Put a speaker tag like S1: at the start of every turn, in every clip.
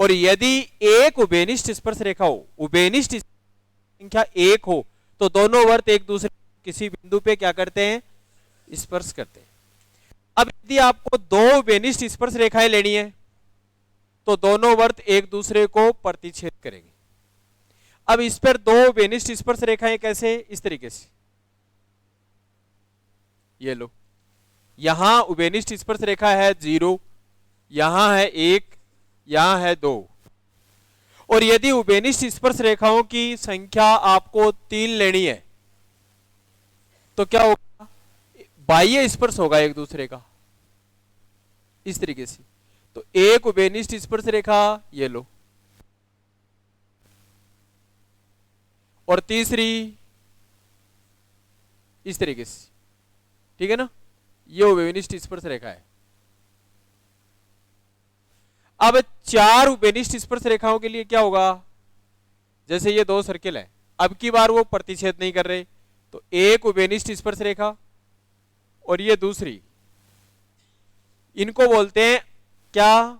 S1: और यदि एक उभयनिष्ठ स्पर्श रेखा हो, उभयनिष्ठ संख्या एक हो, तो दोनों वर्त एक दूसरे किसी बिंदु पे क्या करते हैं, स्पर्श करते हैं। अब यदि आपको दो उभयनिष्ठ स्पर्श रेखाएं लेनी है तो दोनों वर्त एक दूसरे को प्रतिच्छेद करेंगे। अब इस पर दो उभयनिष्ठ स्पर्श रेखाएं कैसे, इस तरीके से, ये लो, यहां उभयनिष्ठ स्पर्श रेखा है 0, यहां है 1, यहां है 2। और यदि उभयनिष्ठ स्पर्श रेखाओं की संख्या आपको 3 लेनी है तो क्या होगा, बाह्य स्पर्श होगा एक दूसरे का, इस तरीके से। तो एक उभयनिष्ठ स्पर्श रेखा ये लो, और तीसरी इस तरीके से, ठीक है ना, ये उभयनिष्ठ स्पर्श रेखा है। अब चार उभयनिष्ठ स्पर्श रेखाओं के लिए क्या होगा, जैसे ये दो सर्किल है, अब की बार वो प्रतिच्छेद नहीं कर रहे, तो एक उभयनिष्ठ स्पर्श रेखा और ये दूसरी, इनको बोलते हैं क्या,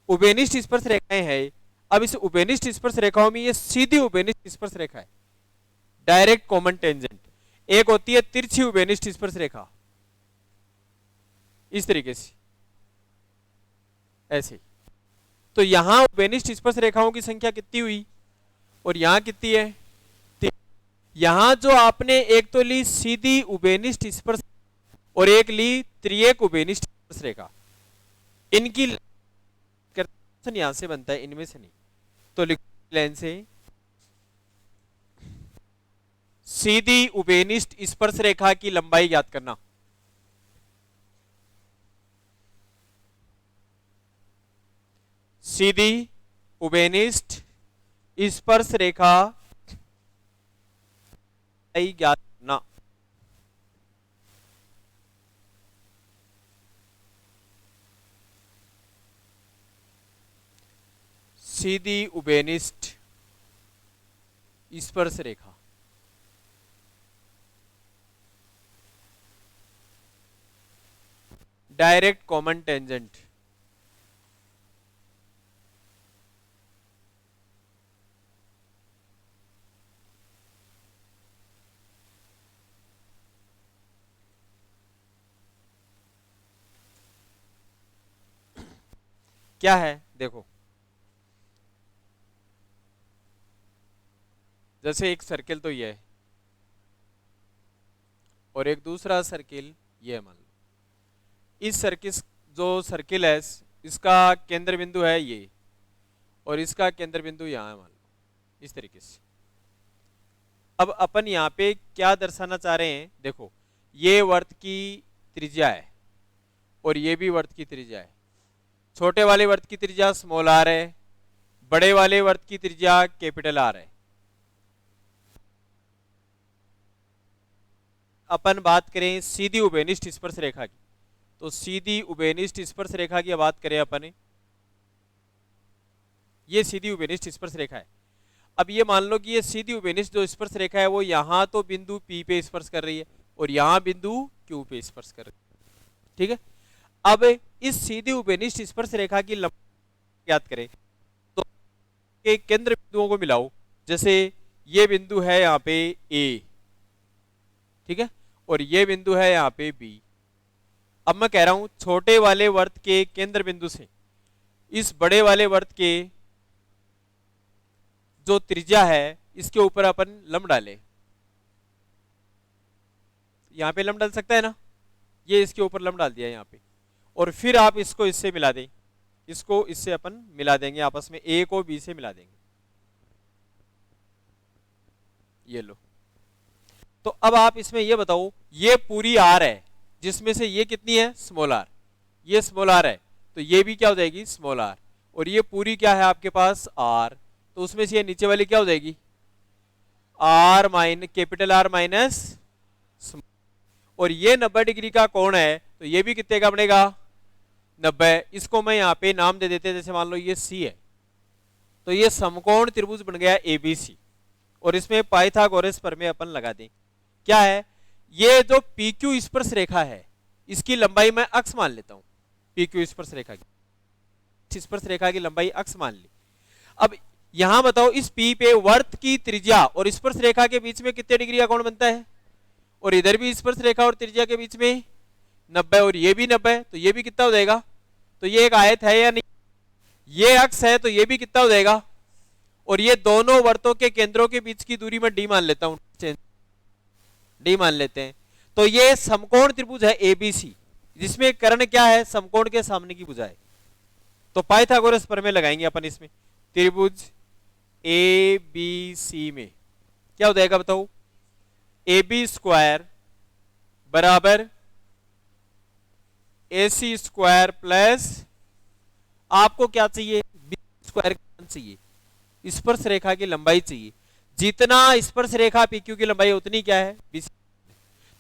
S1: उभयनिष्ठ स्पर्श रेखाएं हैं। अब इस उभयनिष्ठ स्पर्श रेखाओं में ये सीधी उभयनिष्ठ स्पर्श रेखा है, डायरेक्ट कॉमन टेंजेंट। एक होती है तिरछी उभयनिष्ठ स्पर्श रेखा, इस तरीके से, ऐसे। तो यहां उभयनिष्ठ स्पर्श रेखाओं की संख्या कितनी हुई और यहां कितनी है, 3। यहां जो आपने एक तो ली सीधी उभयनिष्ठ स्पर्श और एक ली त्रिएक उभयनिष्ठ स्पर्श रेखा, इनकी यहां से बनता है, इनमें से नहीं, तो लिखो लाइन से सीधी उभयनिष्ठ स्पर्श रेखा की लंबाई ज्ञात करना। सीधी उभयनिष्ठ स्पर्श रेखा ज्ञात करना। सीधी उभयनिष्ठ स्पर्श रेखा, डायरेक्ट कॉमन टेंजेंट। क्या है, देखो, जैसे एक सर्किल तो ये है और एक दूसरा सर्किल ये, मान लो इस सर्किल, जो सर्किल है इसका केंद्र बिंदु है ये और इसका केंद्र बिंदु यहां है, मान लो इस तरीके से। अब अपन यहाँ पे क्या दर्शाना चाह रहे हैं, देखो ये वर्त की त्रिज्या है और ये भी वर्त की त्रिज्या है। छोटे वाले वर्त की त्रिज्या स्मॉल आर है, बड़े वाले वर्त की त्रिज्या कैपिटल आर है। अपन बात करें सीधी उभयनिष्ठ स्पर्श रेखा की, तो सीधी उभयनिष्ठ स्पर्श रेखा की बात करें अपन, ये सीधी उभयनिष्ठ स्पर्श रेखा है। अब ये मान लो कि ये सीधी उभयनिष्ठ जो स्पर्श रेखा है वो यहां तो बिंदु P पे स्पर्श कर रही है और यहां बिंदु Q पे स्पर्श कर रही है, ठीक है। अब इस सीधी उभयनिष्ठ स्पर्श रेखा की लंबाई ज्ञात करें तो के केंद्र बिंदुओं को मिलाओ, जैसे ये बिंदु है यहाँ पे A, ठीक है, और ये बिंदु है यहाँ पे B। अब मैं कह रहा हूं छोटे वाले वर्त के केंद्र बिंदु से इस बड़े वाले वर्त के जो त्रिज्या है इसके ऊपर अपन लंब डाले, यहां पे लंब डाल सकता है ना, ये इसके ऊपर लंब डाल दिया यहाँ पे, और फिर आप इसको इससे मिला दें, इसको इससे अपन मिला देंगे, आपस में A को B से मिला देंगे, ये लो। तो अब आप इसमें ये बताओ, ये पूरी R है जिसमें से ये कितनी है, स्मॉल r, ये स्मॉल r है तो ये भी क्या हो जाएगी, स्मॉल r, और ये पूरी क्या है आपके पास R, तो उसमें से ये नीचे वाली क्या हो जाएगी, R minus capital R minus, और ये 90 डिग्री का कोण है तो ये भी कितने का बनेगा, 90। इसको मैं यहाँ पे नाम दे देते हैं, जैसे मान लो ये C है तो ये समकोण त्रिभुज बन गया ABC, और इसमें पाइथागोरस प्रमेय अपन लगा दें। क्या है, ये जो PQ स्पर्श रेखा है इसकी लंबाई मैं अक्स मान लेता हूं, PQ स्पर्श रेखा की स्पर्श रेखा की लंबाई अक्स मान ली। अब यहां बताओ इस पी पे वर्त की त्रिज्या और स्पर्श रेखा के बीच में कितने डिग्री का कोण बनता है, और इधर भी स्पर्श रेखा और त्रिज्या के बीच में 90, और ये भी 90, तो ये भी कितना हो जाएगा, तो ये एक आयत है या नहीं, ये अक्स है तो ये भी कितना हो जाएगा, और ये दोनों वर्तों के केंद्रों के बीच की दूरी में डी मान लेता हूं, डी मान लेते हैं। तो ये समकोण त्रिभुज है एबीसी, जिसमें कर्ण क्या है, समकोण के सामने की भुजा है। तो पाइथागोरस प्रमेय लगाएंगे अपन इसमें, त्रिभुज ए बी सी में क्या हो जाएगा बताओ, ए बी स्क्वायर बराबर ए सी स्क्वायर प्लस आपको क्या चाहिए, बी स्क्वायर चाहिए, स्पर्श रेखा की लंबाई चाहिए, जितना स्पर्श रेखा पीक्यू की लंबाई उतनी क्या है बीसी।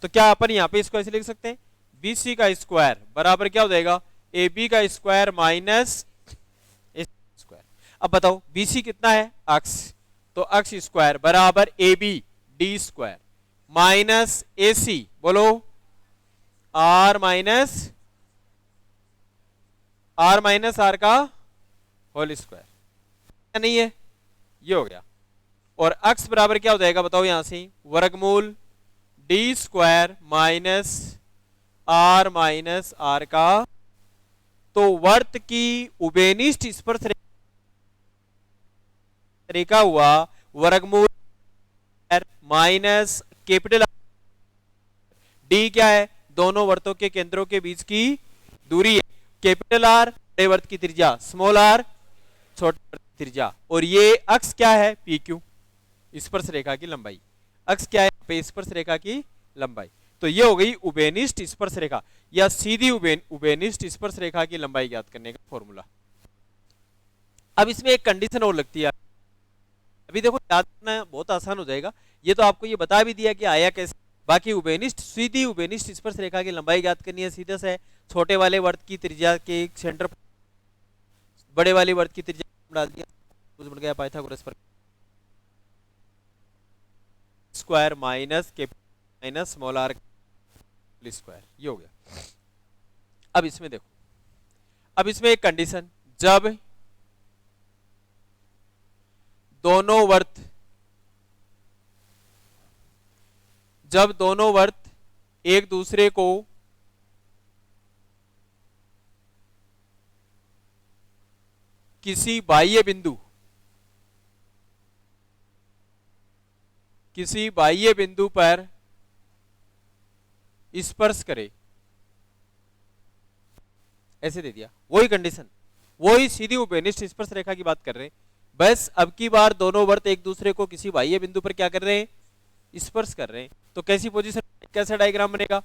S1: तो क्या अपन यहां पे इसको ऐसे लिख सकते हैं, बीसी का स्क्वायर बराबर क्या हो जाएगा, ए बी का स्क्वायर माइनस ए स्क्वायर। अब बताओ बीसी कितना है, अक्स, तो अक्स स्क्वायर बराबर a b d square minus a c, बोलो आर माइनस आर का होल स्क्वायर, नहीं है, ये हो गया। और अक्स बराबर क्या हो जाएगा बताओ, यहां से वर्गमूल डी स्क्वायर माइनस आर का, तो वर्त की उभयनिष्ठ स्पर्श रेखा हुआ वर्गमूल माइनस कैपिटल डी क्या है, दोनों वर्तों के केंद्रों के बीच की दूरी है, कैपिटल आर बड़े वर्त की त्रिज्या, स्मॉल आर छोटे वर्त की त्रिज्या, और ये अक्स क्या है पी क्यू, स्पर्श रेखा की लंबाई, अक्स क्या है पे स्पर्श रेखा की लंबाई। तो ये हो गई उभयनिष्ठ स्पर्श रेखा या सीधी उभयनिष्ठ स्पर्श रेखा की लंबाई ज्ञात करने का फॉर्मूला। अब इसमें एक कंडीशन और लगती है, अभी देखो याद करना बहुत आसान हो जाएगा, ये तो आपको ये बता भी दिया कि आया कैसे, बाकी उभयनिष्ठ सीधी उभयनिष्ठ स्पर्श रेखा की लंबाई ज्ञात करनी है, सीधा से छोटे वाले वर्त की त्रिज्या के सेंटर बड़े वाले वर्त की त्रिज्या डाल दिया, कुछ बन गया पाइथागोरस पर square minus small r square, ये हो गया। अब इसमें देखो, अब इसमें एक कंडीशन, जब दोनों वर्त एक दूसरे को किसी बाह्य बिंदु पर स्पर्श करे, ऐसे दे दिया, वही कंडीशन, वही सीधी उभयनिष्ठ स्पर्श रेखा की बात कर रहे हैं। बस अब की बार दोनों वर्त एक दूसरे को किसी बाह्य बिंदु पर क्या कर रहे हैं, स्पर्श कर रहे हैं। तो कैसी पोजीशन, कैसा डायग्राम बनेगा,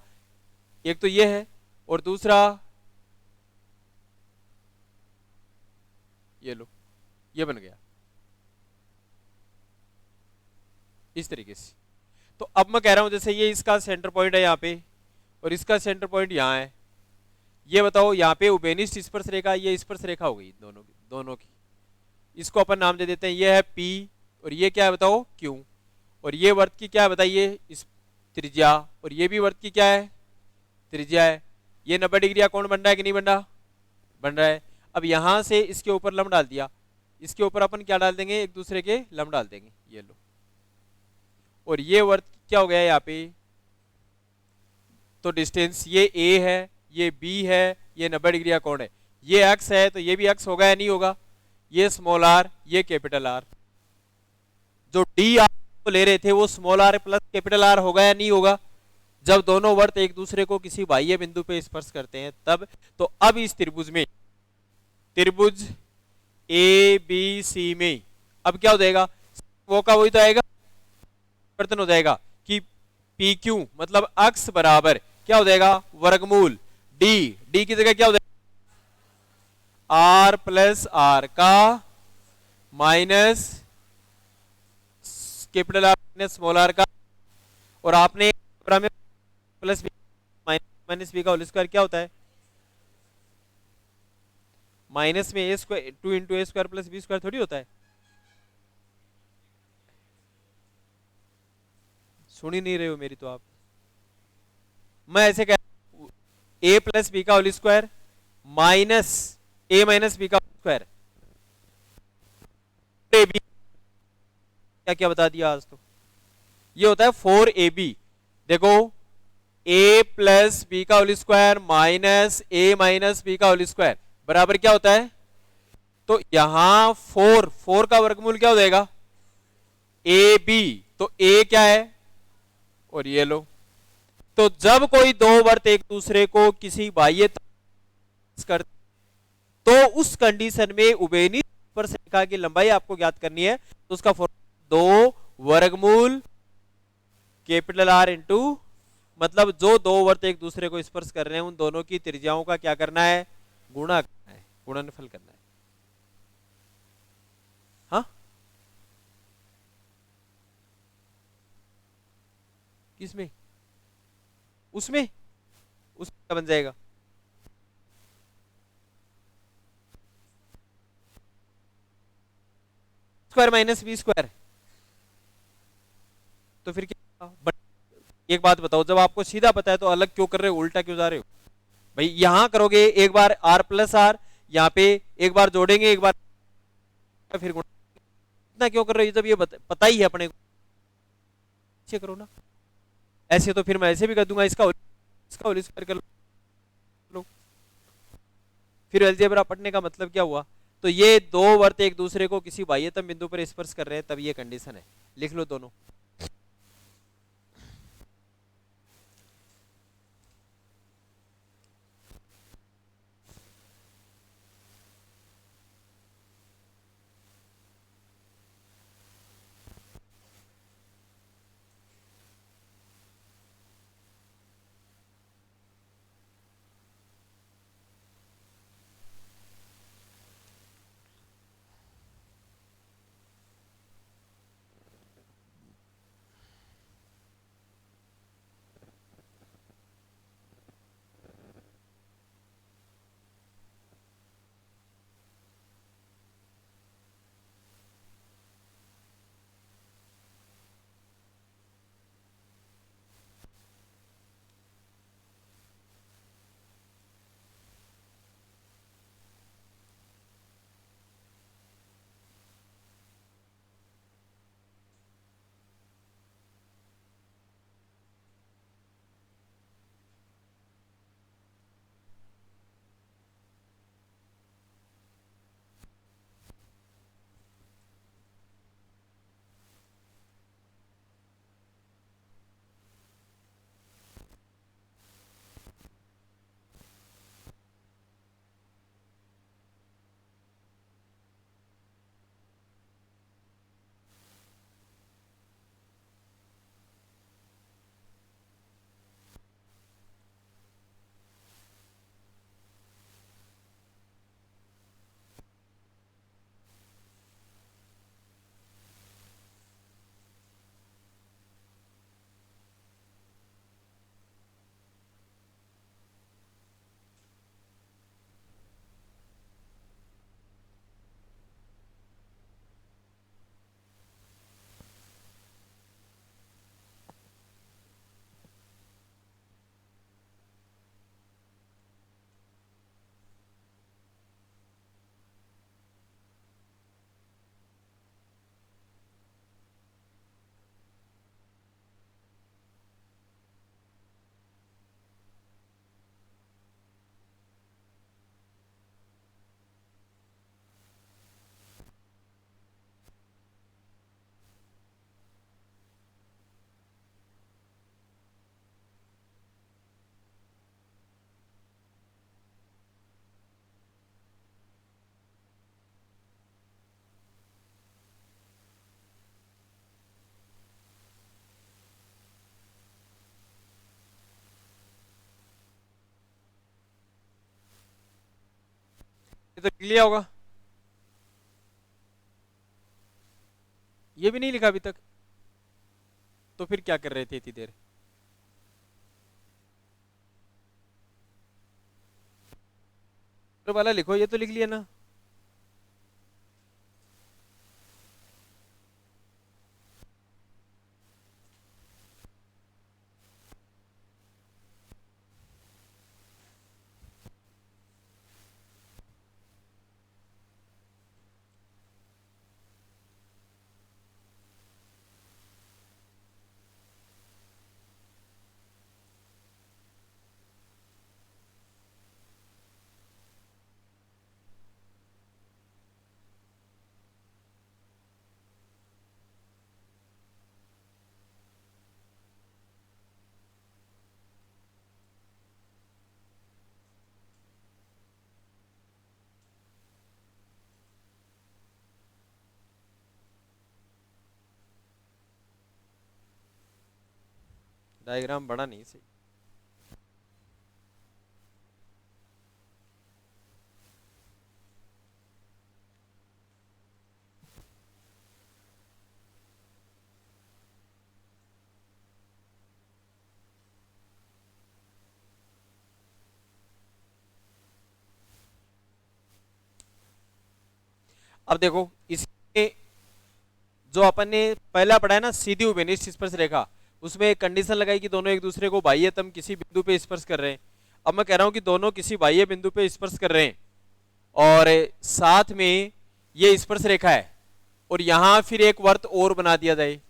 S1: एक तो ये है और दूसरा ये लो, ये बन गया इस तरीके से। तो अब मैं कह रहा हूं जैसे ये इसका सेंटर पॉइंट है यहाँ पे और इसका सेंटर पॉइंट यहाँ है, ये बताओ यहाँ पे उभयनिष्ठ स्पर्श रेखा, ये स्पर्श रेखा हो गई दोनों की, इसको अपन नाम दे देते हैं, ये है P और ये क्या है बताओ Q, और ये वर्त की क्या है बताइए इस त्रिज्या, और ये भी वर्त की क्या है त्रिज्या है। ये 90 डिग्री का कोण बन रहा है कि नहीं बन रहा, बन रहा है। अब यहां से इसके ऊपर लंब डाल दिया, इसके ऊपर अपन क्या डाल देंगे, एक दूसरे के लंब डाल देंगे, ये लो, और ये वर्त क्या हो गया यहाँ पे, तो डिस्टेंस ये A है, ये B है, ये 90 डिग्री का कोण है, ये x है तो ये भी x होगा या नहीं होगा, ये स्मॉल r, ये कैपिटल R, जो D आप ले रहे थे वो small r plus capital R होगा या नहीं होगा, जब दोनों वर्त एक दूसरे को किसी बाह्य बिंदु पे स्पर्श करते हैं तब। तो अब इस त्रिभुज में, त्रिभुज ABC में अब क्या हो जाएगा, वो का वही तो आएगा, परिवर्तन हो जाएगा कि PQ मतलब अक्स बराबर क्या हो जाएगा, वर्गमूल D की जगह क्या हो जाएगा, R प्लस R का minus capital R minus small r का, और आपने प्लस माइनस बी का होल स्क्वायर क्या होता है, माइनस में a square 2 into a square plus b square थोड़ी होता है, सुन ही नहीं रहे हो मेरी तो आप। मैं ऐसे कह a प्लस बी का whole square minus a minus B का स्क्वायर ए बी, क्या क्या बता दिया आज तो। ये होता है 4ab। देखो a प्लस बी का whole square minus a minus B का होल स्क्वायर बराबर क्या होता है। तो यहां 4 का वर्गमूल क्या हो जाएगा ए बी, तो a क्या है और ये लो। तो जब कोई दो वर्त एक दूसरे को किसी बाह्य कर, तो उस कंडीशन में उभयनिष्ठ स्पर्शरेखा की लंबाई आपको ज्ञात करनी है। तो उसका फॉर्मूला 2 वर्गमूल कैपिटल R इंटू, मतलब जो दो वर्त एक दूसरे को स्पर्श कर रहे हैं उन दोनों की त्रिज्याओं का क्या करना है, गुणा करना है, गुणनफल करना है। हाँ किसमें, उसमें उसमें क्या बन जाएगा, स्क्वायर माइनस बी स्क्वायर। तो फिर क्या, एक बात बताओ, जब आपको सीधा पता है तो अलग क्यों कर रहे हो, उल्टा क्यों जा रहे हो भाई। यहां करोगे एक बार आर प्लस आर, यहाँ पे एक बार जोड़ेंगे एक बार फिर गुणा, इतना क्यों कर रहे हो जब ये पता ही है अपने को, अच्छे करो ना। ऐसे तो फिर मैं ऐसे भी कर दूंगा, इसका होल स्क्वायर कर लो। फिर अलजेब्रा पढ़ने का मतलब क्या हुआ। तो ये दो वर्त एक दूसरे को किसी बाह्यतम बिंदु पर स्पर्श कर रहे हैं, तब ये कंडीशन है, लिख लो दोनों। ये तो लिख लिया होगा, ये भी नहीं लिखा अभी तक, तो फिर क्या कर रहे थे इतनी देर। तो वाला लिखो, ये तो लिख लिया ना। डायग्राम बड़ा नहीं सही। अब देखो इसमें जो अपन ने पहला पढ़ा है ना, सीधी उभयनिष्ठ स्पर्श रेखा, उसमें एक कंडीशन लगाई कि दोनों एक दूसरे को बाह्यतम किसी बिंदु पे स्पर्श कर रहे हैं। अब मैं कह रहा हूं कि दोनों किसी बाह्य बिंदु पे स्पर्श कर रहे हैं और साथ में ये स्पर्श रेखा है, और यहां फिर एक वर्त और बना दिया जाए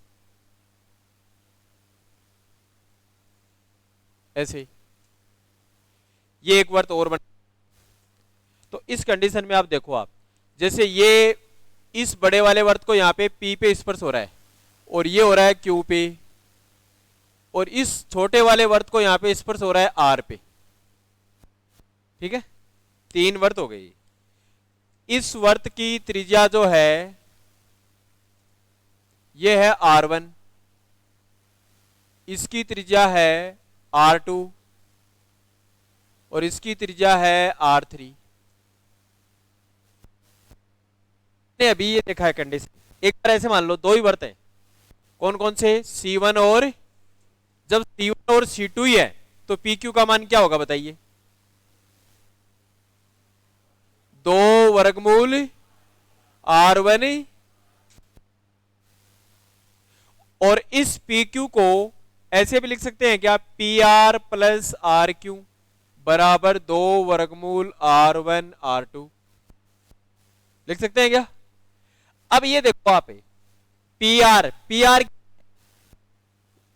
S1: ऐसे, ये एक वर्त और बना। तो इस कंडीशन में आप देखो, आप जैसे ये इस बड़े वाले वर्त को यहाँ पे P पे स्पर्श हो रहा है और ये हो रहा है Q पे, और इस छोटे वाले वर्त को यहाँ पे स्पर्श हो रहा है R पे। ठीक है, 3 वर्त हो गई। इस वर्त की त्रिज्या जो है ये है R1, इसकी त्रिज्या है R2 और इसकी त्रिज्या है R3। अभी ये देखा है कंडीशन। एक बार ऐसे मान लो दो ही वर्त हैं, कौन कौन से, C1 और, जब C1 और C2 ही है तो PQ का मान क्या होगा बताइए, 2 वर्गमूल R1, और इस PQ को ऐसे भी लिख सकते हैं क्या, PR प्लस RQ बराबर 2 वर्गमूल R1 R2, लिख सकते हैं क्या। अब ये देखो आप, PR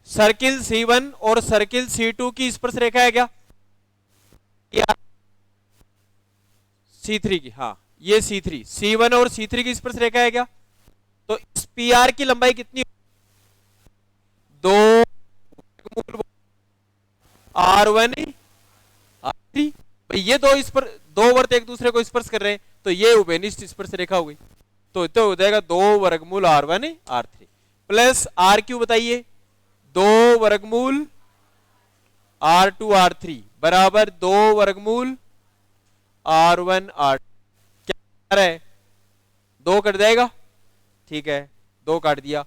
S1: सर्किल C1 और सर्किल C2 की स्पर्श रेखा है क्या, C3 की, हाँ ये C3, C1 और C3 की स्पर्श रेखा है क्या। तो इस PR की लंबाई कितनी, 2 R1 R3। भाई ये दो वर्त एक दूसरे को स्पर्श कर रहे हैं, तो ये उभयनिष्ठ स्पर्श रेखा हो गई। तो हो जाएगा 2 वर्गमूल R1 R3 प्लस RQ बताइए, 2 वर्गमूल R2 R3 बराबर 2 वर्गमूल R1 R2। क्या है, 2 कट जाएगा, ठीक है 2 काट दिया,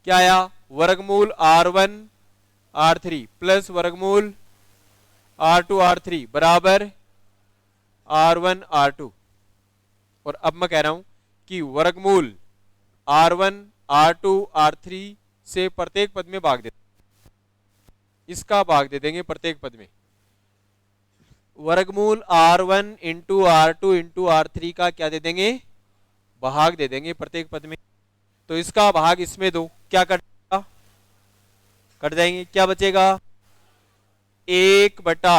S1: क्या आया, वर्गमूल R1 R3 प्लस वर्गमूल R2 R3 बराबर R1 R2। और अब मैं कह रहा हूं कि वर्गमूल R1 R2 R3 से प्रत्येक पद में भाग दे, इसका भाग दे देंगे प्रत्येक पद में, वर्गमूल R1 into R2 into R3 का क्या दे देंगे, भाग दे देंगे प्रत्येक पद में। तो इसका भाग इसमें दो, क्या कट जाएगा, कट जाएंगे, क्या बचेगा, 1 बटा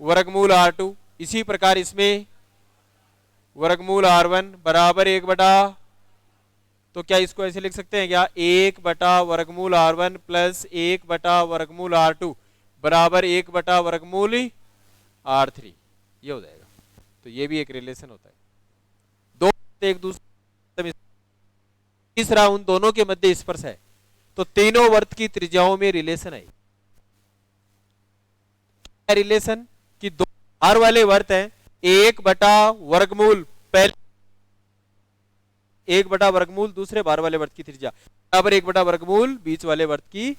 S1: वर्गमूल R2, इसी प्रकार इसमें वर्गमूल R1 बराबर 1 बटा, तो क्या इसको ऐसे लिख सकते हैं क्या, 1 बटा वर्गमूल R1 प्लस 1 बटा वर्गमूल R2 बराबर 1 बटा वर्गमूल R3, ये हो जाएगा। तो ये भी एक रिलेशन होता है, दो एक दूसरे, तीसरा उन दोनों के मध्य स्पर्श है, तो तीनों वर्त की त्रिज्याओं में रिलेशन है। क्या रिलेशन, कि दो आर वाले वर्त हैं, 1 बटा वर्गमूल पहले, 1 बटा वर्गमूल दूसरे बार वाले वर्त की त्रिज्या बराबर 1 बटा वर्गमूल बीच वाले वर्त की।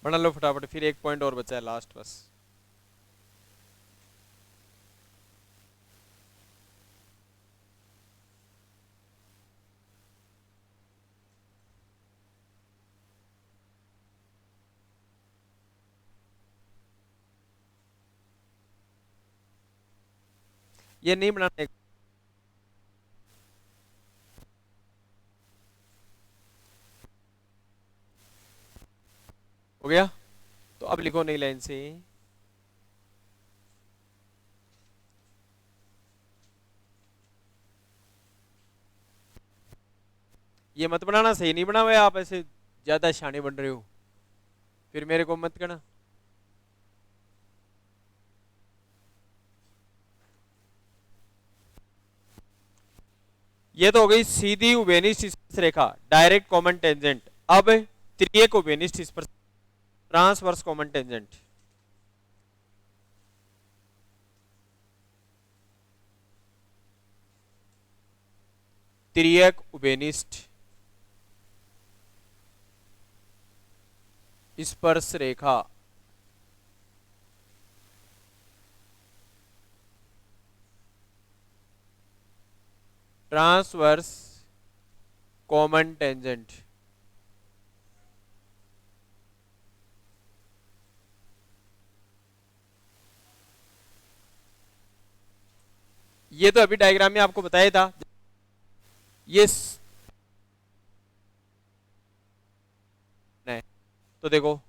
S1: बना लो फटाफट, फिर एक पॉइंट और बचा है लास्ट बस। ये नहीं बनाने, हो गया। तो अब लिखो नई लाइन से, ये मत बनाना, सही नहीं बना हुआ है, आप ऐसे ज्यादा शाने बन रहे हो, फिर मेरे को मत कहना। ये तो हो गई सीधी उभयनिष्ठ रेखा, डायरेक्ट कॉमन टेंजेंट। अब त्रियक उभयनिष्ठ ट्रांसवर्स कॉमन टेंजेंट। त्रियक उभयनिष्ठ स्पर्श रेखा, ट्रांसवर्स कॉमन टेंजेंट। ये तो अभी डायग्राम में आपको बताया था। ये नहीं, तो देखो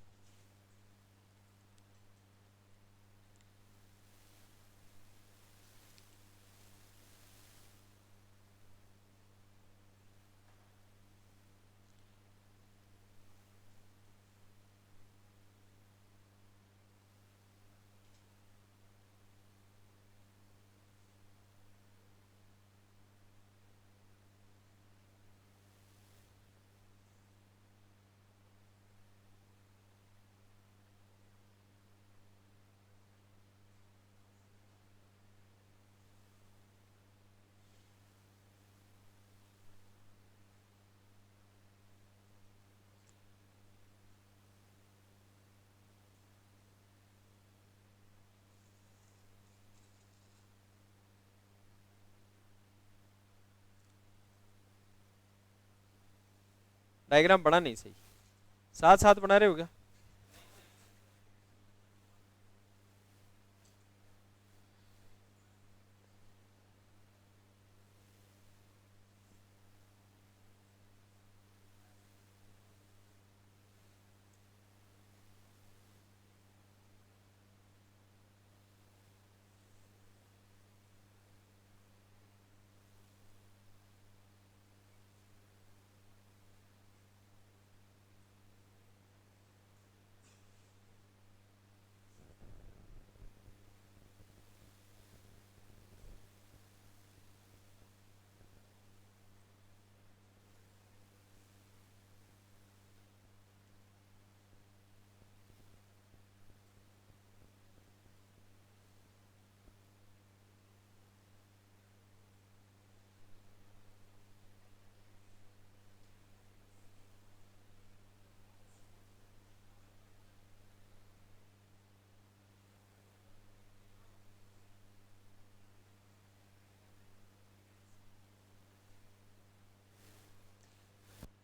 S1: डायग्राम बना नहीं सही, साथ साथ बना रहे हो क्या?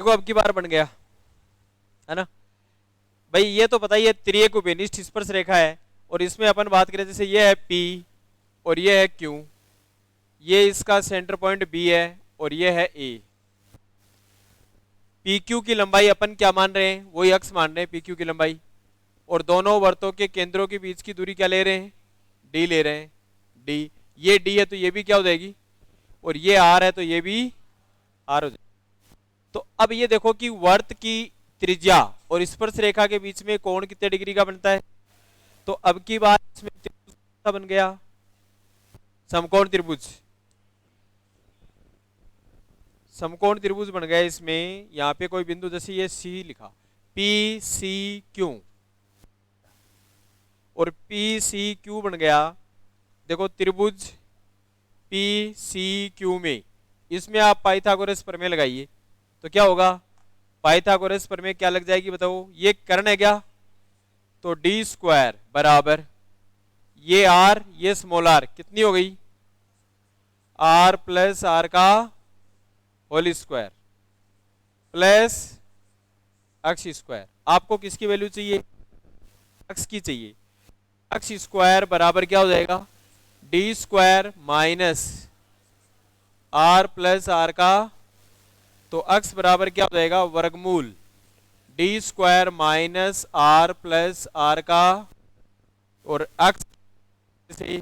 S1: देखो अब की बार बन गया है ना भाई। ये तो पता ही है, त्रियक उभयनिष्ठ स्पर्श रेखा है, और इसमें अपन बात करें जैसे ये है P और ये है Q, ये इसका सेंटर पॉइंट B है और ये है A। PQ की लंबाई अपन क्या मान रहे हैं, वही अक्ष मान रहे हैं PQ की लंबाई, और दोनों वर्तों के केंद्रों के बीच की दूरी क्या ले रहे हैं, D ले रहे हैं, D। ये D है तो ये भी क्या हो जाएगी, और ये R है तो ये भी R हो जाएगी। तो अब ये देखो कि वर्त की त्रिज्या और स्पर्श रेखा के बीच में कोण कितने डिग्री का बनता है। तो अब की बार इसमें त्रिभुज कौन सा बन गया, समकोण त्रिभुज। समकोण त्रिभुज बन गया इसमें, यहाँ पे कोई बिंदु जैसे ये C लिखा, PCQ, और PCQ बन गया। देखो त्रिभुज PCQ में, इसमें आप पाइथागोरस प्रमेय लगाइए तो क्या होगा, पाइथागोरस प्रमेय क्या लग जाएगी बताओ, ये कर्ण है क्या, तो डी स्क्वायर बराबर ये आर ये स्मॉल आर कितनी हो गई, आर प्लस आर का whole square plus X square. आपको किसकी वैल्यू चाहिए, एक्स की चाहिए। एक्स स्क्वायर बराबर क्या हो जाएगा, D square minus are plus R का, तो एक्स बराबर क्या हो जाएगा, वर्गमूल D square minus are plus R का और एक्स से।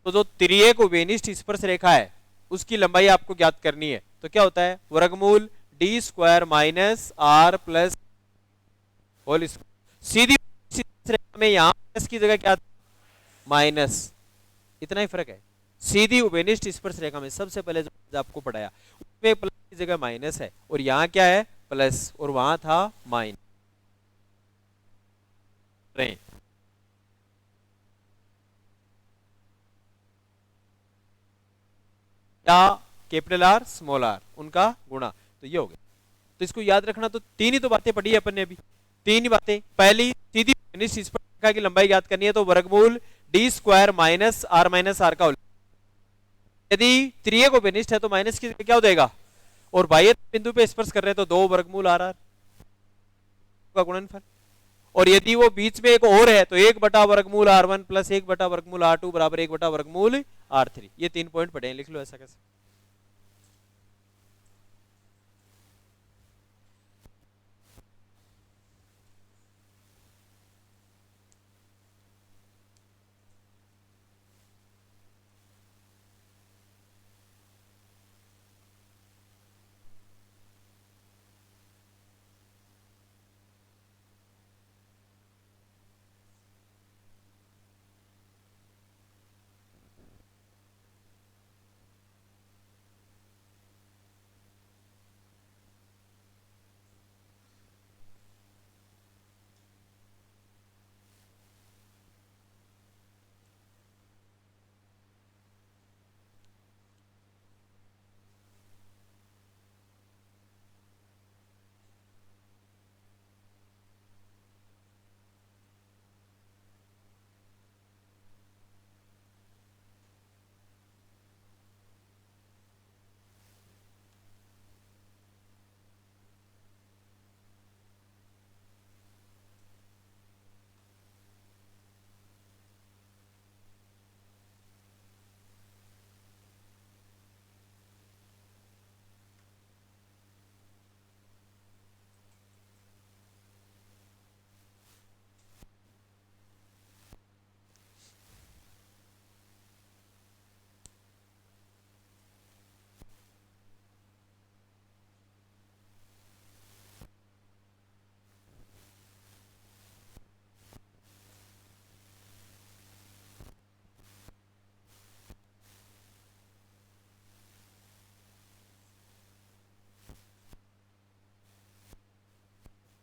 S1: तो जो तिर्यक उभयनिष्ठ स्पर्श रेखा है उसकी लंबाई आपको ज्ञात करनी है, तो क्या होता है, वर्गमूल D square minus are plus whole square. सीधी रेखा में यहां प्लस की जगह क्या, माइनस, इतना ही फर्क है। सीधी उभयनिष्ठ स्पर्श रेखा में सबसे पहले जो आपको पढ़ाया उसमें प्लस की जगह माइनस है, और यहां क्या है, प्लस, और वहां था माइनस। क्या, कैपिटल आर स्मॉल आर उनका गुणा, तो ये हो गया। तो इसको याद रखना। तो तीन ही तो बातें पढ़ी है अपन ने अभी, तीन ही बातें। पहली, सीधी उभयनिष्ठ स्पर्श रेखा की लंबाई याद करनी है, तो वर्गमूल डी स्क्वायर माइनस आर का। यदि त्रियक उभयनिष्ठ है तो माइनस की क्या हो जाएगा, और बाह्य बिंदु पे स्पर्श कर रहे हैं तो दो वर्गमूल आर आर का गुणनफल। और यदि वो बीच में एक और है तो एक बटा वर्गमूल आर वन प्लस एक बटा वर्गमूल आर टू बराबर एक बटा वर्गमूल आर थ्री। ये तीन पॉइंट पढ़े हैं, लिख लो ऐसा कैसे।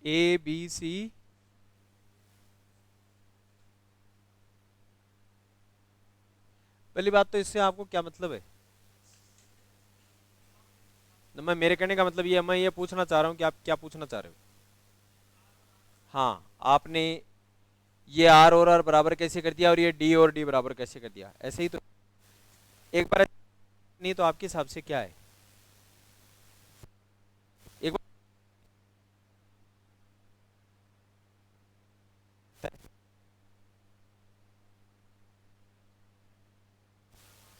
S1: ए बी सी, पहली बात तो इससे आपको क्या मतलब है, मैं मेरे कहने का मतलब ये, मैं ये पूछना चाह रहा हूं कि आप क्या पूछना चाह रहे हो। हाँ, आपने ये आर और आर बराबर कैसे कर दिया और ये डी और डी बराबर कैसे कर दिया, ऐसे ही तो एक बार नहीं, तो आपके हिसाब से क्या है, एक बार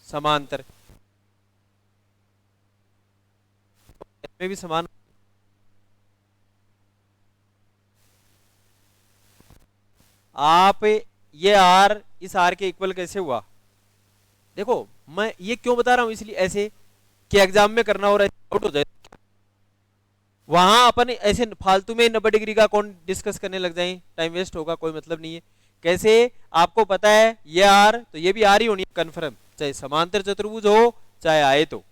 S1: समांतर में भी समान, आप ये आर इस आर के इक्वल कैसे हुआ। देखो मैं ये क्यों बता रहा हूं, इसलिए ऐसे कि एग्जाम में करना और आउट हो जाए, वहां अपन ऐसे फालतू में 90 डिग्री का कौन डिस्कस करने लग जाए, टाइम वेस्ट होगा, कोई मतलब नहीं है। कैसे, आपको पता है ये आर तो ये भी आर ही होनी है कंफर्म, चाहे समांतर चतुर्भुज हो चाहे आयत हो।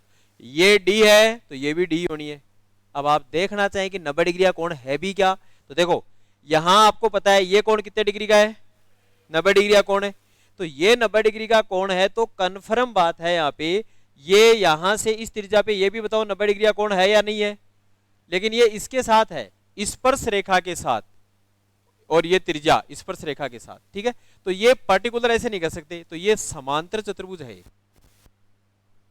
S1: ये डी है तो ये भी डी होनी है। अब आप देखना चाहें कि 90 डिग्री का कोण है भी क्या, तो देखो यहां आपको पता है ये कोण कितने डिग्री का है, 90 डिग्री का कोण है, तो ये 90 डिग्री का कोण है, तो कंफर्म बात है यहाँ पे, ये यहां से इस त्रिज्या पे ये भी बताओ 90 डिग्री का कोण है या नहीं है। लेकिन ये इसके साथ है, स्पर्श रेखा के साथ, और ये त्रिज्या स्पर्श रेखा के साथ, ठीक है। तो ये पर्टिकुलर ऐसे नहीं कर सकते, तो ये समांतर चतुर्भुज है।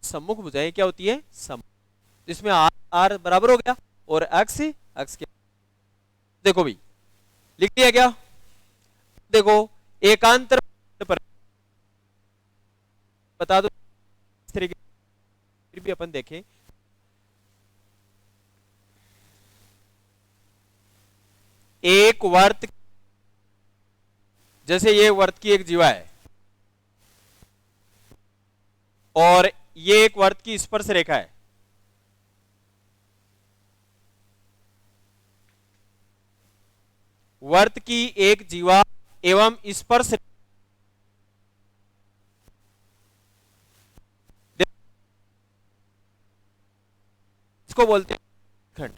S1: सम्मुख भुजाएं क्या होती है? जिसमें आर बराबर हो गया और एक्स के, देखो भाई लिख दिया क्या? देखो एकांतर पर बता दो इस तरीके, फिर भी अपन देखें एक वर्त, जैसे ये वर्त की एक जीवा है और ये एक वर्त की स्पर्श रेखा है, वर्त की एक जीवा एवं स्पर्श, इसको बोलते हैं खंड।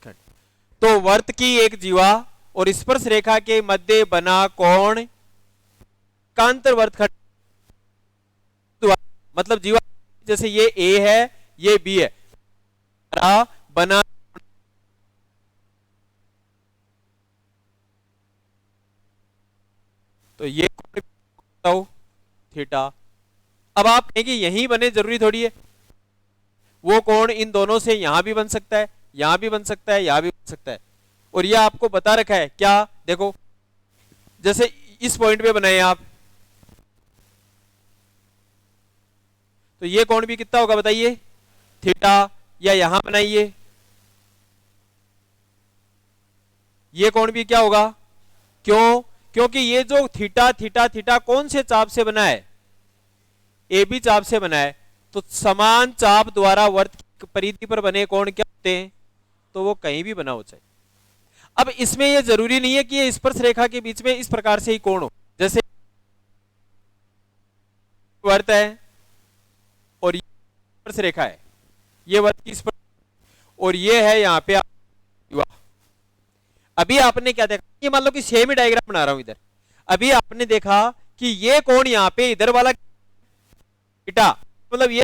S1: खंड तो वर्त की एक जीवा और स्पर्श रेखा के मध्य बना कोण कांतर वर्तखंड, मतलब जीवा जैसे ये ए है ये बी है, बना तो ये थीटा। अब आप कहेंगे यहीं बने, जरूरी थोड़ी है, वो कोण इन दोनों से यहां भी बन सकता है, यहां भी बन सकता है, यहां भी बन सकता है, और ये आपको बता रखा है क्या? देखो जैसे इस पॉइंट पे बनाए आप, तो ये कोण भी कितना होगा बताइए? थीटा। या यहां बनाइए, ये कोण भी क्या होगा? क्यों? क्योंकि ये जो थीटा थीटा थीटा कौन से चाप से बना है? ए बी चाप से बना है। तो समान चाप द्वारा वर्त की परिधि पर बने कोण क्या होते हैं? तो वो कहीं भी बना हो चाहे। अब इसमें ये जरूरी नहीं है कि ये स्पर्श रेखा के बीच में इस प्रकार से ही कोण हो, जैसे वर्त है और ये स्पर्श रेखा है, ये वर्त की स्पर्श, और ये है यहाँ पे अभी आपने क्या देखा? ये मान लो कि सेम ही डायग्राम बना रहा हूं इधर। अभी आपने देखा कि ये कोण यहाँ पे इधर वाला थीटा, मतलब ये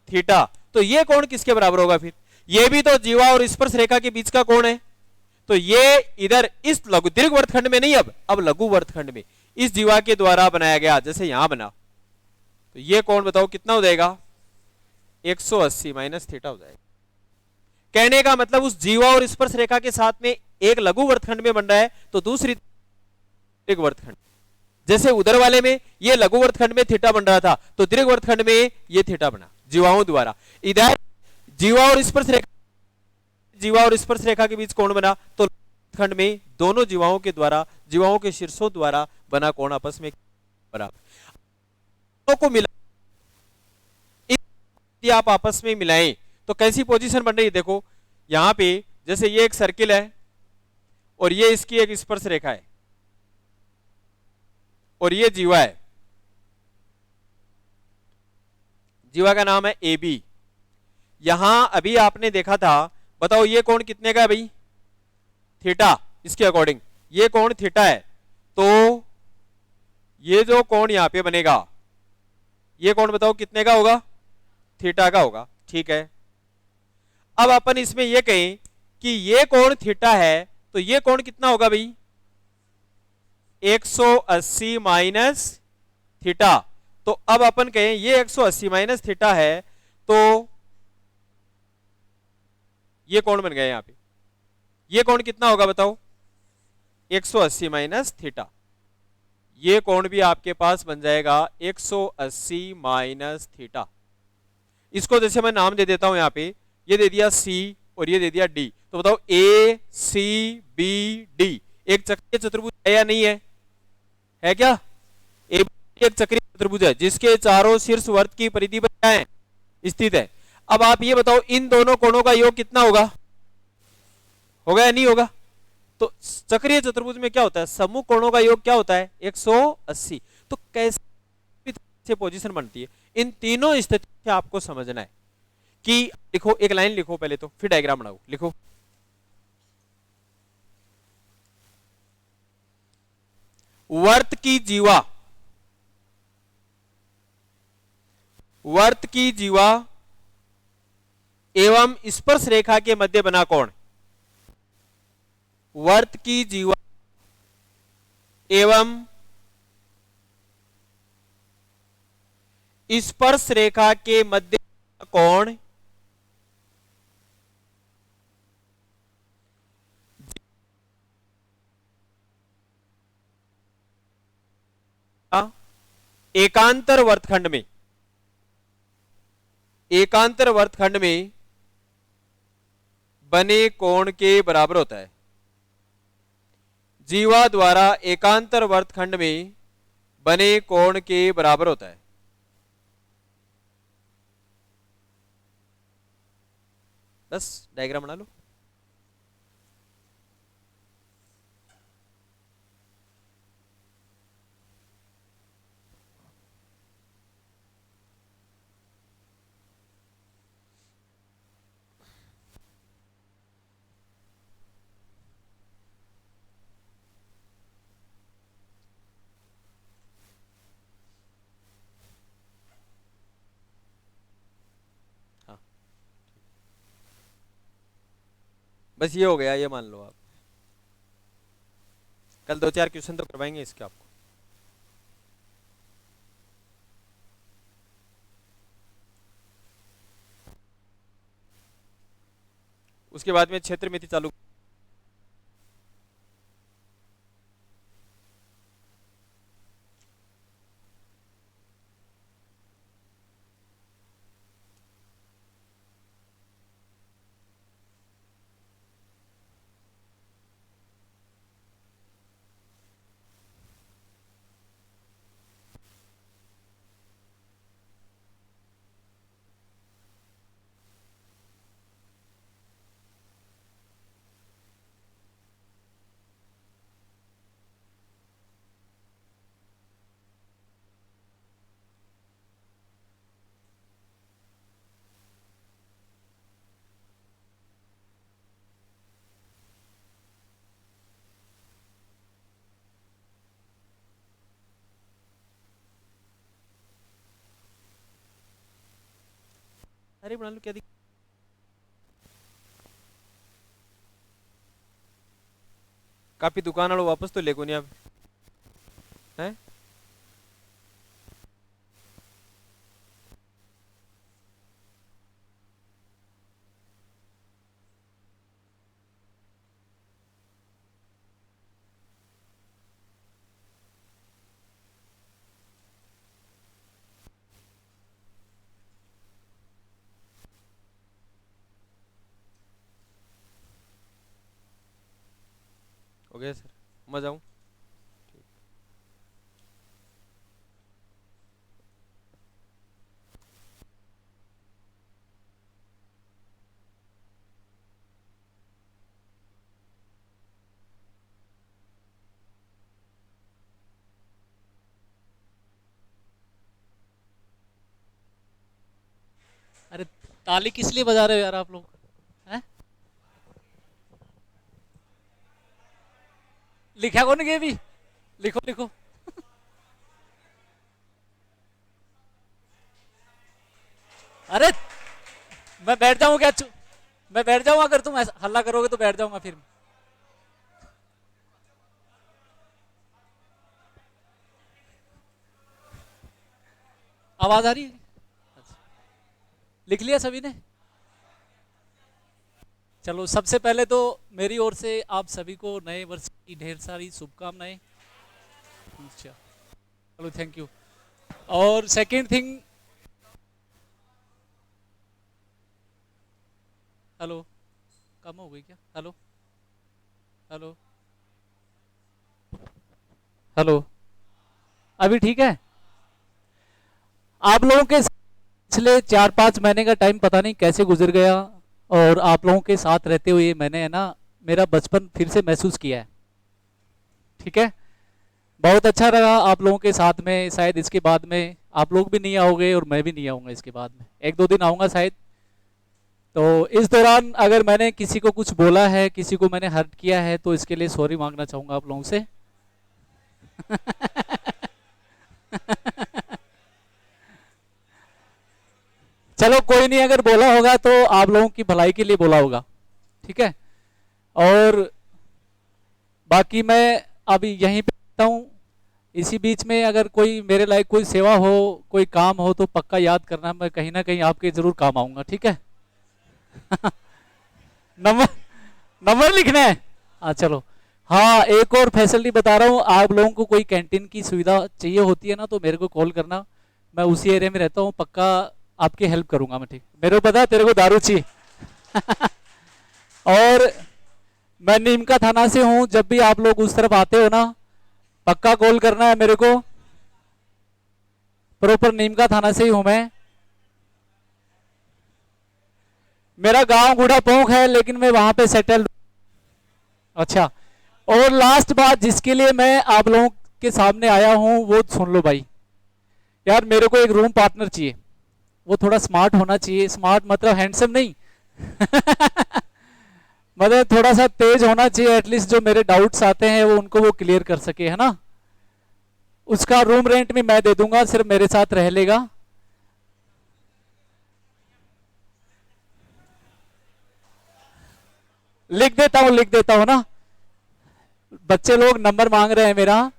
S1: थीटा, तो ये कोण किसके बराबर होगा फिर? ये भी तो जीवा और स्पर्श रेखा के बीच का कोण है। तो ये इधर इस लघु दीर्घ वर्तखंड में नहीं, अब लघु वर्तखंड में इस जीवा के द्वारा बनाया गया, जैसे यहां बना, तो ये कोण बताओ कितना हो जाएगा? 180 माइनस थीटा हो जाएगा। कहने का मतलब उस जीवा और स्पर्श रेखा के साथ में एक लघु वर्तखंड में बन रहा है, तो दूसरी दीर्घ वर्तखंड, जैसे उधर वाले में ये लघु वर्तखंड में थीटा बन रहा था, तो दीर्घ वर्तखंड में ये थीटा बना जीवाओं द्वारा। इधर जीवा और स्पर्श रेखा, जीवा और स्पर्श रेखा के बीच कोण बना, तो खंड में दोनों जीवाओं के द्वारा, जीवाओं के शीर्षों द्वारा बना कोण आपस में बराबर को मिला। यदि आप आपस में मिलाएं तो कैसी पोजीशन बन रही है? देखो यहां पे जैसे ये एक सर्किल है और ये इसकी एक स्पर्श रेखा है और ये जीवा है, जीवा का नाम है ए बी। यहां अभी आपने देखा था, बताओ ये कोण कितने का है भाई? थीटा। इसके अकॉर्डिंग ये कोण थीटा है, तो ये जो कोण यहां पे बनेगा, ये कोण बताओ कितने का होगा? थीटा का होगा, ठीक है। अब अपन इसमें ये कहें कि ये कोण थीटा है, तो ये कोण कितना होगा भाई? 180 माइनस थीटा। तो अब अपन कहें ये 180 माइनस थीटा है, तो ये कोण बन गया यहां पे। ये कोण कितना होगा बताओ? 180 माइनस थीटा। ये कोण भी आपके पास बन जाएगा 180 माइनस थीटा। इसको जैसे मैं नाम दे देता हूं यहां पे, ये दे दिया सी और ये दे दिया डी, तो बताओ ए सी बी डी एक चक्रीय चतुर्भुज है या नहीं है? है क्या? ए एक चक्रीय चतुर्भुज है जिसके चारों शीर्ष वर्त की परिधि पर क्या है? स्थित है। अब आप ये बताओ इन दोनों कोणों का योग कितना होगा? होगा या नहीं होगा? तो चक्रीय चतुर्भुज में क्या होता है? समूह कोणों का योग क्या होता है? 180। तो कैसे पोजीशन बनती है? इन तीनों स्थिति से आपको समझना है कि लिखो, एक लाइन लिखो पहले तो, फिर डायग्राम बनाओ। लिखो वर्त की जीवा, वर्त की जीवा एवं स्पर्श रेखा के मध्य बना कोण, वर्त की जीवा एवं स्पर्श रेखा के मध्य कोण एकांतर वर्तखंड में, एकांतर वर्तखंड में बने कोण के बराबर होता है। जीवा द्वारा एकांतर वर्तखंड में बने कोण के बराबर होता है। बस डायग्राम बना लो। हाँ, बस ये हो गया, ये मान लो आप। कल 2-4 क्वेश्चन तो करवाएंगे इसके आपको। उसके बाद में क्षेत्र मिति चालू। अरे बना लो, क्या दिक्कत। काफी दुकान वालों वापस तो लेको नहीं आप हैं। हो गया सर, मैं जाऊं।
S2: अरे ताली किस लिए बजा रहे हो यार आप लोग हैं? लिखा कौन गया भी? लिखो लिखो। अरे मैं बैठ जाऊं क्या? मैं बैठ जाऊंगा, अगर तुम ऐसा हल्ला करोगे तो बैठ जाऊंगा फिर। आवाज आ रही है? अच्छा। लिख लिया सभी ने? चलो, सबसे पहले तो मेरी ओर से आप सभी को नए वर्ष की ढेर सारी शुभकामनाएं। अच्छा, चलो, थैंक यू। और सेकंड थिंग, हेलो, कम हो गई क्या? हेलो हेलो हेलो, अभी ठीक है? आप लोगों के पिछले 4-5 महीने का टाइम पता नहीं कैसे गुजर गया, और आप लोगों के साथ रहते हुए मैंने, है ना, मेरा बचपन फिर से महसूस किया है। ठीक है, बहुत अच्छा रहा आप लोगों के साथ में। शायद इसके बाद में आप लोग भी नहीं आओगे और मैं भी नहीं आऊँगा इसके बाद में, 1-2 दिन आऊँगा शायद। तो इस दौरान अगर मैंने किसी को कुछ बोला है, किसी को मैंने हर्ट किया है, तो इसके लिए सॉरी मांगना चाहूँगा आप लोगों से। चलो कोई नहीं, अगर बोला होगा तो आप लोगों की भलाई के लिए बोला होगा, ठीक है। और बाकी मैं अभी यहीं पे रहता हूँ। इसी बीच में अगर कोई मेरे लायक कोई सेवा हो, कोई काम हो, तो पक्का याद करना, मैं कहीं ना कहीं आपके जरूर काम आऊंगा, ठीक है। नंबर नंबर लिखना है। हाँ चलो। हाँ, एक और फैसिलिटी बता रहा हूँ, आप लोगों को कोई कैंटीन की सुविधा चाहिए होती है ना, तो मेरे को कॉल करना, मैं उसी एरिया में रहता हूँ, पक्का आपकी हेल्प करूंगा मैं, ठीक। मेरे को पता है तेरे को दारू चाहिए। और मैं नीम का थाना से हूँ, जब भी आप लोग उस तरफ आते हो ना, पक्का कॉल करना है मेरे को। प्रॉपर नीम का थाना से ही हूं मैं। मेरा गांव गुड़ा पोंख है, लेकिन मैं वहां पे सेटल। अच्छा, और लास्ट बात जिसके लिए मैं आप लोगों के सामने आया हूं, वो सुन लो भाई। यार मेरे को एक रूम पार्टनर चाहिए, वो थोड़ा स्मार्ट होना चाहिए। स्मार्ट मतलब हैंडसम नहीं। मतलब थोड़ा सा तेज होना चाहिए, एटलीस्ट जो मेरे डाउट्स आते हैं वो उनको वो क्लियर कर सके, है ना। उसका रूम रेंट भी मैं दे दूंगा, सिर्फ मेरे साथ रह लेगा। लिख देता हूं ना, बच्चे लोग नंबर मांग रहे हैं मेरा।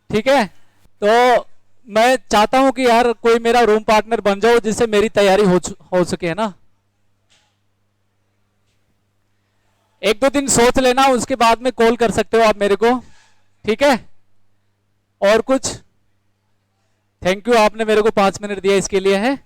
S2: ठीक है, तो मैं चाहता हूं कि यार कोई मेरा रूम पार्टनर बन जाओ, जिससे मेरी तैयारी हो सके, है ना। एक दो दिन सोच लेना, उसके बाद में कॉल कर सकते हो आप मेरे को, ठीक है। और कुछ? थैंक यू, आपने मेरे को 5 मिनट दिया इसके लिए, है।